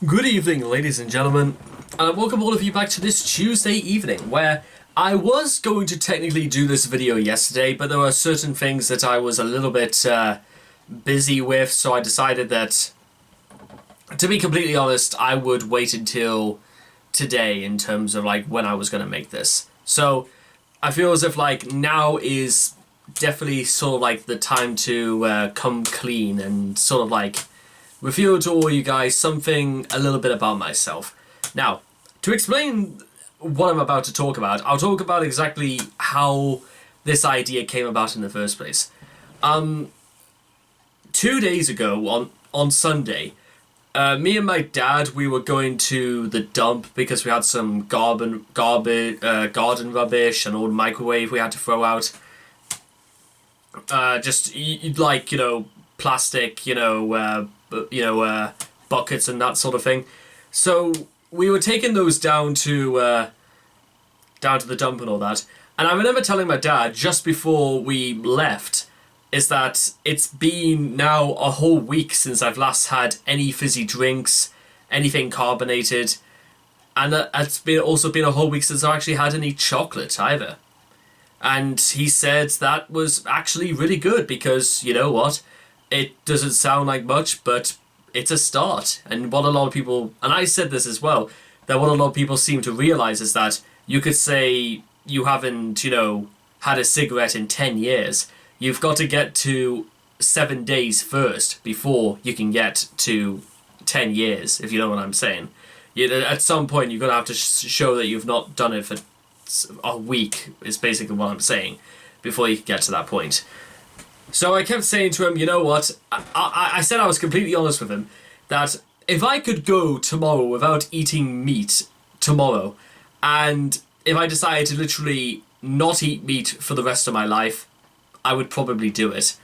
Good evening, ladies and gentlemen, and welcome all of you back to this Tuesday evening, where I was going to technically do this video yesterday, but there were certain things that I was a little bit busy with, so I decided that, to be completely honest, I would wait until today in terms of like when I was going to make this. So I feel as if like now is definitely sort of like the time to come clean and sort of like reveal to all you guys something a little bit about myself. Now, to explain what I'm about to talk about, I'll talk about exactly how this idea came about in the first place. 2 days ago, on Sunday, me and my dad, we were going to the dump because we had some garden rubbish, an old microwave we had to throw out. Plastic, buckets and that sort of thing. So we were taking those down to the dump and all that. And I remember telling my dad just before we left is that it's been now a whole week since I've last had any fizzy drinks, anything carbonated, and it's also been a whole week since I actually had any chocolate either. And he said that was actually really good because, you know what, it doesn't sound like much, but it's a start. And what a lot of people, and I said this as well, that what a lot of people seem to realize is that you could say you haven't, had a cigarette in 10 years. You've got to get to 7 days first before you can get to 10 years, if you know what I'm saying. At some point, you're going to have to show that you've not done it for a week, is basically what I'm saying, before you can get to that point. So I kept saying to him, you know what, I said I was completely honest with him, that if I could go tomorrow without eating meat tomorrow, and if I decided to literally not eat meat for the rest of my life, I would probably do it.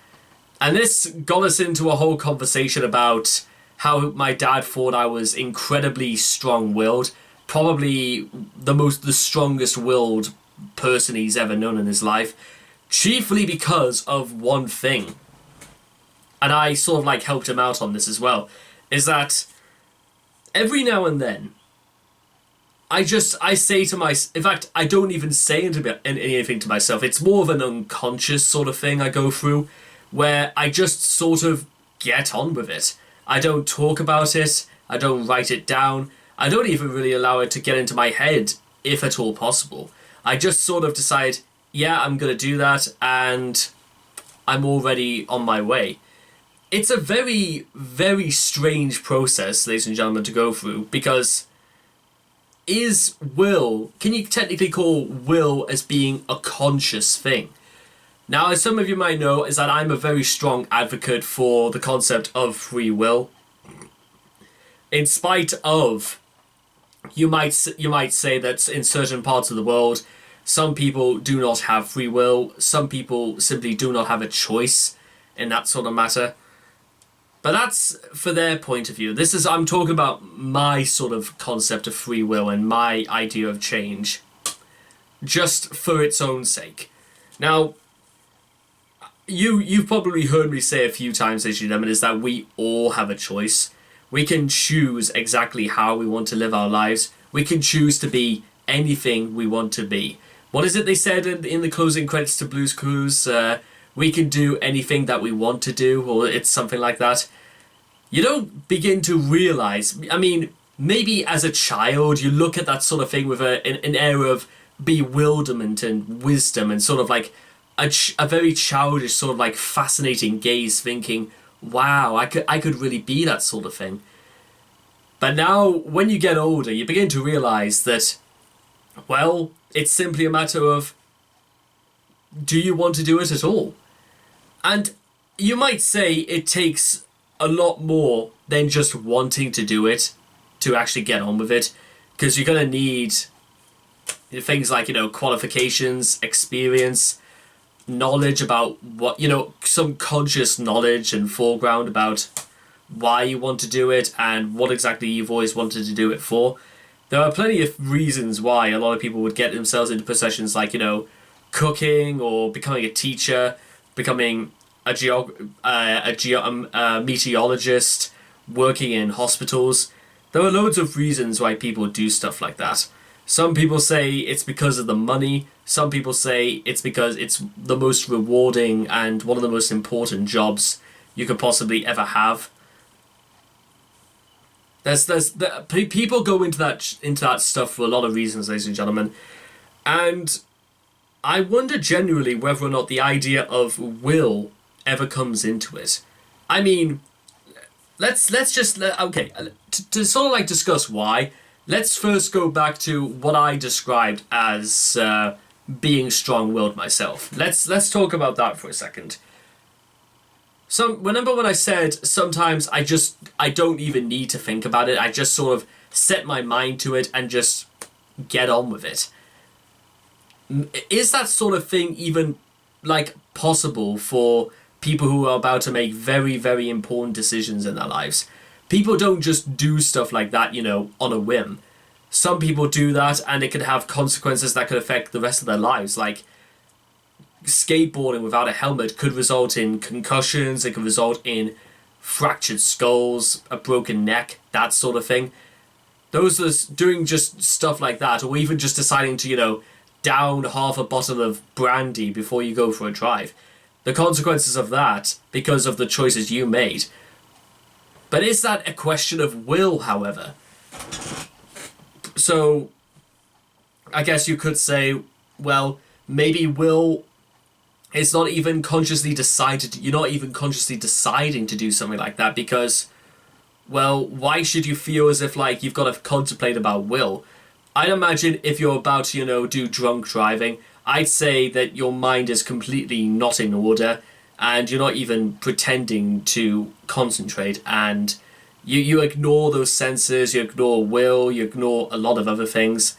And this got us into a whole conversation about how my dad thought I was incredibly strong-willed, probably the strongest-willed person he's ever known in his life, chiefly because of one thing. And I sort of like helped him out on this as well, is that every now and then, I say to myself, in fact, I don't even say anything to myself. It's more of an unconscious sort of thing I go through, where I just sort of get on with it. I don't talk about it. I don't write it down. I don't even really allow it to get into my head, if at all possible. I just sort of decide, yeah, I'm going to do that, and I'm already on my way. It's a very, very strange process, ladies and gentlemen, to go through, because can you technically call will as being a conscious thing? Now, as some of you might know, is that I'm a very strong advocate for the concept of free will. In spite of, you might say that in certain parts of the world, some people do not have free will, some people simply do not have a choice in that sort of matter. But that's for their point of view. I'm talking about my sort of concept of free will and my idea of change, just for its own sake. Now, you've probably heard me say a few times, ladies and gentlemen, is that we all have a choice. We can choose exactly how we want to live our lives. We can choose to be anything we want to be. What is it they said in the closing credits to Blue's Clues? We can do anything that we want to do, or it's something like that. You don't begin to realize, I mean, maybe as a child, you look at that sort of thing with an air of bewilderment and wisdom and sort of like a very childish sort of like fascinating gaze, thinking, wow, I could really be that sort of thing. But now, when you get older, you begin to realize that, well, it's simply a matter of, do you want to do it at all? And you might say it takes a lot more than just wanting to do it to actually get on with it, because you're going to need things like, qualifications, experience, knowledge about what, some conscious knowledge and foreground about why you want to do it and what exactly you've always wanted to do it for. There are plenty of reasons why a lot of people would get themselves into professions like, cooking or becoming a teacher, becoming a meteorologist, working in hospitals. There are loads of reasons why people do stuff like that. Some people say it's because of the money. Some people say it's because it's the most rewarding and one of the most important jobs you could possibly ever have. People go into that stuff for a lot of reasons, ladies and gentlemen, and I wonder genuinely whether or not the idea of will ever comes into it. I mean, let's just okay, to sort of like discuss why. Let's first go back to what I described as being strong-willed myself. Let's talk about that for a second. Remember when I said sometimes I don't even need to think about it. I just sort of set my mind to it and just get on with it. Is that sort of thing even like possible for people who are about to make very, very important decisions in their lives? People don't just do stuff like that, on a whim. Some people do that and it could have consequences that could affect the rest of their lives. Like skateboarding without a helmet could result in concussions, it could result in fractured skulls, a broken neck, that sort of thing. Those are doing just stuff like that, or even just deciding to, down half a bottle of brandy before you go for a drive. The consequences of that, because of the choices you made. But is that a question of will, however? So, I guess you could say, well, maybe will is not even consciously decided. You're not even consciously deciding to do something like that because, well, why should you feel as if like you've got to contemplate about will? I'd imagine if you're about to, do drunk driving, I'd say that your mind is completely not in order and you're not even pretending to concentrate, and you ignore those senses, you ignore will, you ignore a lot of other things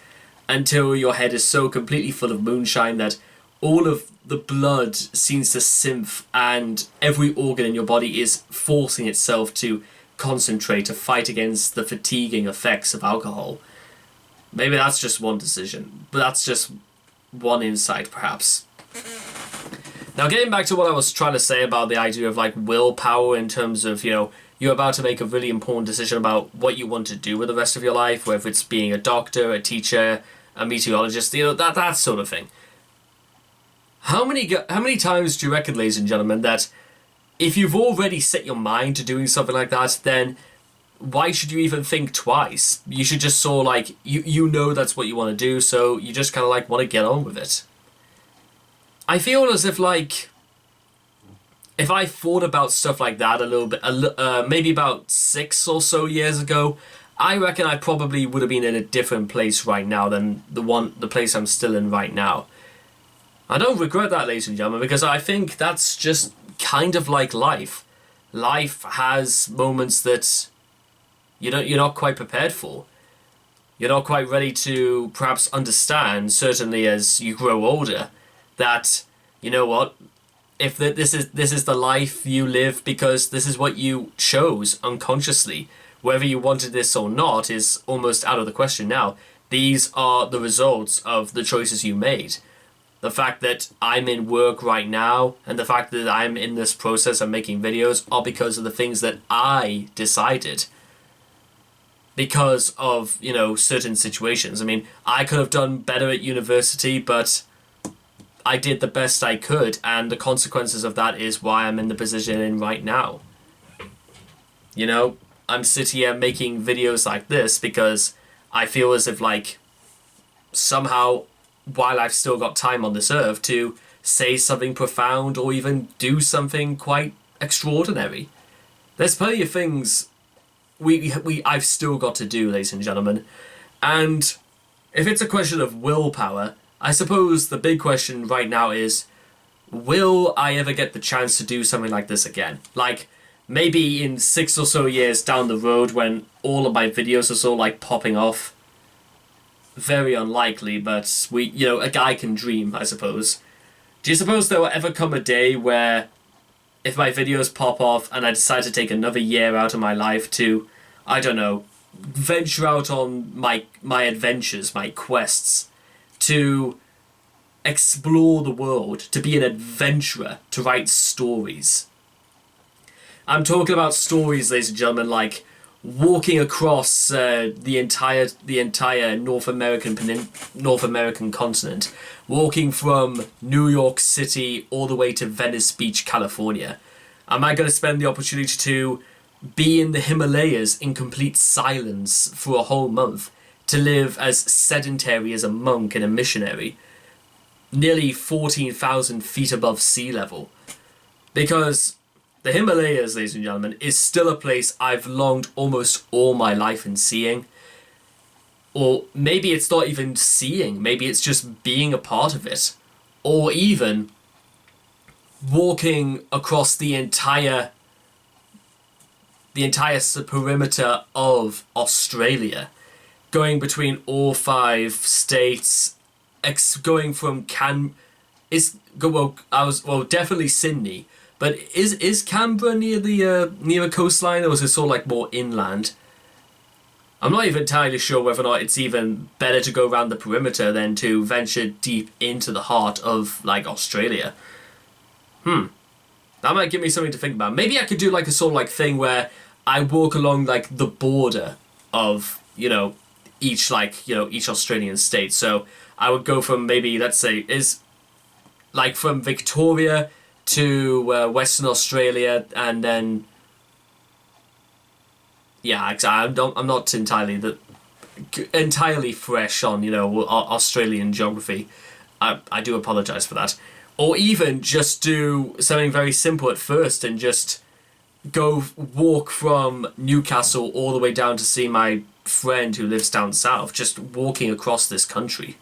until your head is so completely full of moonshine that all of the blood seems to synth and every organ in your body is forcing itself to concentrate, to fight against the fatiguing effects of alcohol. Maybe that's just one decision, but that's just one insight, perhaps. Now, getting back to what I was trying to say about the idea of like willpower in terms of, you're about to make a really important decision about what you want to do with the rest of your life, whether it's being a doctor, a teacher, a meteorologist, that sort of thing. How many times do you reckon, ladies and gentlemen, that if you've already set your mind to doing something like that, then why should you even think twice? You should just sort of like, you know that's what you want to do, so you just kind of like want to get on with it. I feel as if like, if I thought about stuff like that a little bit, maybe about 6 or so years ago, I reckon I probably would have been in a different place right now than the place I'm still in right now. I don't regret that, ladies and gentlemen, because I think that's just kind of like life. Life has moments that you're not quite prepared for. You're not quite ready to perhaps understand, certainly as you grow older, that, you know what, if this is the life you live because this is what you chose unconsciously. Whether you wanted this or not is almost out of the question now. These are the results of the choices you made. The fact that I'm in work right now and the fact that I'm in this process of making videos are because of the things that I decided. Because of, certain situations. I mean, I could have done better at university, but I did the best I could, and the consequences of that is why I'm in the position in right now. I'm sitting here making videos like this because I feel as if like somehow, while I've still got time on this earth, to say something profound or even do something quite extraordinary. There's plenty of things I've still got to do, ladies and gentlemen. And if it's a question of willpower, I suppose the big question right now is, will I ever get the chance to do something like this again? Like, maybe in 6 or so years down the road when all of my videos are sort of like popping off. Very unlikely, but a guy can dream, I suppose. Do you suppose there will ever come a day where if my videos pop off and I decide to take another year out of my life to, I don't know, venture out on my adventures, my quests, to explore the world, to be an adventurer, to write stories? I'm talking about stories, ladies and gentlemen, like walking across the entire North American continent, walking from New York City all the way to Venice Beach, California? Am I going to spend the opportunity to be in the Himalayas in complete silence for a whole month, to live as sedentary as a monk and a missionary, nearly 14,000 feet above sea level? Because the Himalayas, ladies and gentlemen, is still a place I've longed almost all my life in seeing. Or maybe it's not even seeing, maybe it's just being a part of it. Or even walking across the entire perimeter of Australia, going between all 5 states, going from definitely Sydney, but is Canberra near a coastline, or is it sort of like more inland? I'm not even entirely sure whether or not it's even better to go around the perimeter than to venture deep into the heart of like Australia. That might give me something to think about. Maybe I could do like a sort of like thing where I walk along like the border of, each Australian state. So I would go from maybe, let's say, from Victoria to Western Australia, and then I'm not entirely fresh on Australian geography. I do apologize for that. Or even just do something very simple at first and just walk from Newcastle all the way down to see my friend who lives down south, just walking across this country.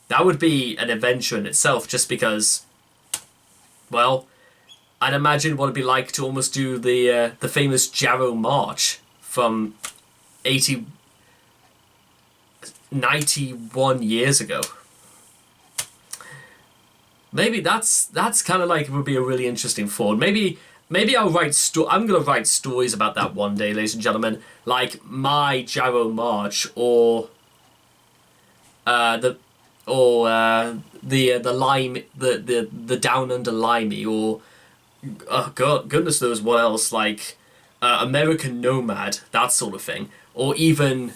That would be an adventure in itself, just because, well, I'd imagine what it'd be like to almost do the famous Jarrow March from 91 years ago. Maybe that's kind of like, it would be a really interesting thought. Maybe I'll I'm going to write stories about that one day, ladies and gentlemen. Like my Jarrow March, or the Down Under Limey, or goodness knows what else, like American Nomad, that sort of thing, or even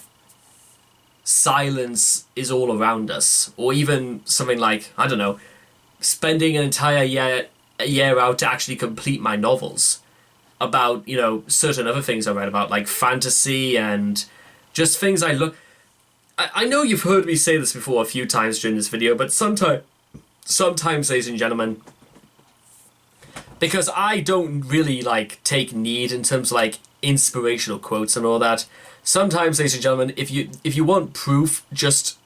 Silence Is All Around Us, or even something like, I don't know, spending an entire year out to actually complete my novels about, certain other things I read about, like fantasy and just things I look. I know you've heard me say this before a few times during this video, but sometimes, ladies and gentlemen, because I don't really take need in terms of inspirational quotes and all that. Sometimes, ladies and gentlemen, if you want proof, just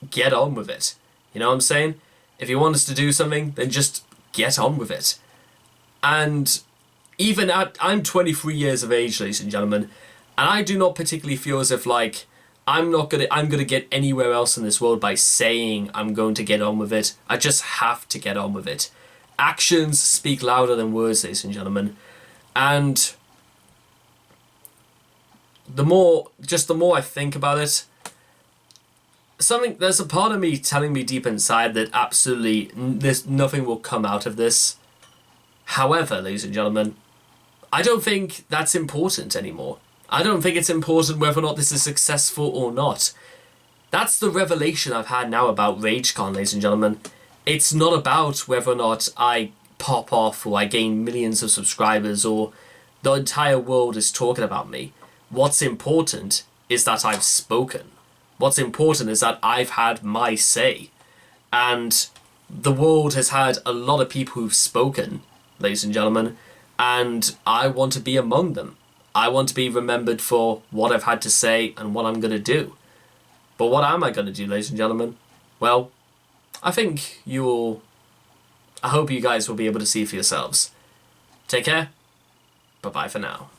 get on with it. You know what I'm saying? If you want us to do something, then just get on with it. And even I'm 23 years of age, ladies and gentlemen, and I do not particularly feel as if I'm gonna get anywhere else in this world by saying I'm going to get on with it. I just have to get on with it. Actions speak louder than words, ladies and gentlemen. And the more I think about it, there's a part of me telling me deep inside that absolutely nothing will come out of this. However, ladies and gentlemen, I don't think that's important anymore. I don't think it's important whether or not this is successful or not. That's the revelation I've had now about RageCon, ladies and gentlemen. It's not about whether or not I pop off or I gain millions of subscribers or the entire world is talking about me. What's important is that I've spoken. What's important is that I've had my say. And the world has had a lot of people who've spoken, ladies and gentlemen, and I want to be among them. I want to be remembered for what I've had to say and what I'm going to do. But what am I going to do, ladies and gentlemen? Well, I think I hope you guys will be able to see for yourselves. Take care. Bye-bye for now.